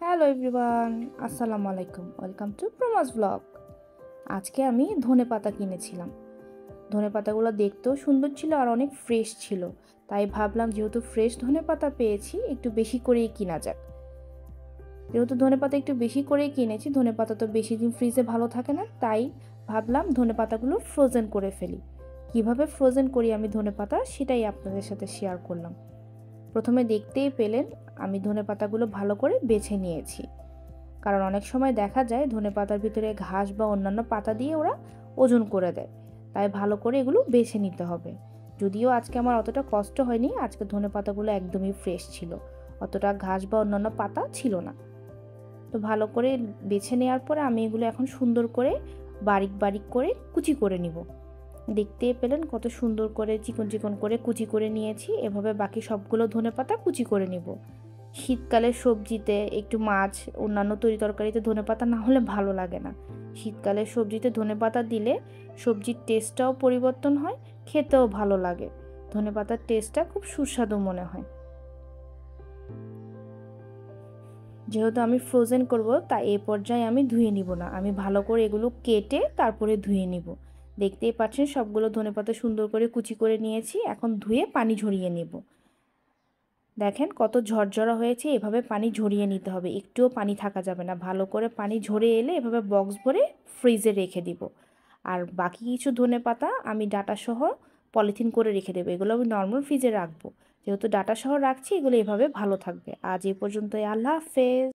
Hello everyone, আসসালামু আলাইকুম। Welcome to Proma's blog. আজকে আমি ধনেপাতা কিনেছিলাম। ধনেপাতাগুলো দেখতেও সুন্দর ছিল আর অনেক ফ্রেশ ছিল। তাই ভাবলাম যেহেতু ফ্রেশ ধনেপাতা পেয়েছি একটু বেশি করেই কিনা যাক। যেহেতু ধনেপাতা একটু বেশি করেই কিনেছি, ধনেপাতা তো বেশি দিন ফ্রিজে ভালো থাকে না, তাই ভাবলাম ধনেপাতাগুলো ফ্রোজেন করে ফেলি। কিভাবে ফ্রোজেন করি আমি ধনেপাতা সেটাই আপনাদের সাথে শেয়ার করলাম। প্রথমে দেখতেই পেলেন আমি ধনেপাতাগুলো ভালো করে বেছে নিয়েছি, কারণ অনেক সময় দেখা যায় ধনেপাতার ভিতরে ঘাস বা অন্যান্য পাতা দিয়ে ওরা ওজন করে দেয়। তাই ভালো করে এগুলো বেছে নিতে হবে। যদিও আজকে আমার অতটা কষ্ট হয়নি, আজকে ধনেপাতাগুলো একদমই ফ্রেশ ছিল, অতটা ঘাস বা অন্যান্য পাতা ছিল না। তো ভালো করে বেছে নেওয়ার পরে আমি এগুলো এখন সুন্দর করে বারিক বারিক করে কুচি করে নিব। দেখতে পেলেন কত সুন্দর করে চিকন চিকন করে কুচি করে নিয়েছি। এভাবে বাকি সবগুলো ধনেপাতা কুচি করে নিব। শীতকালে সবজিতে একটু মাছ, অন্যান্য তরি তরকারিতে ধনেপাতা না হলে ভালো লাগে না। শীতকালে সবজিতে ধনেপাতা দিলে সবজির টেস্টটাও পরিবর্তন হয়, খেতেও ভালো লাগে। ধনেপাতার টেস্টটা খুব সুস্বাদু মনে হয়। যেহেতু আমি ফ্রোজেন করব, তাই এই পর্যায়ে আমি ধুয়ে নিব না, আমি ভালো করে এগুলো কেটে তারপরে ধুয়ে নিব। দেখতেই পাচ্ছেন সবগুলো ধনেপাতা সুন্দর করে কুচি করে নিয়েছি, এখন ধুয়ে পানি ঝরিয়ে নেব। দেখেন কত ঝরঝরা হয়েছে, এভাবে পানি ঝরিয়ে নিতে হবে, একটুও পানি থাকা যাবে না। ভালো করে পানি ঝরে এলে এভাবে বক্স ভরে ফ্রিজে রেখে দিব। আর বাকি কিছু ধনেপাতা আমি ডাঁটাসহ পলিথিন করে রেখে দেবো, এগুলো আমি নর্মাল ফ্রিজে রাখবো। যেহেতু ডাঁটাসহ রাখছি, এগুলো এভাবে ভালো থাকবে। আজ এই পর্যন্তই, আল্লাহ হাফেজ।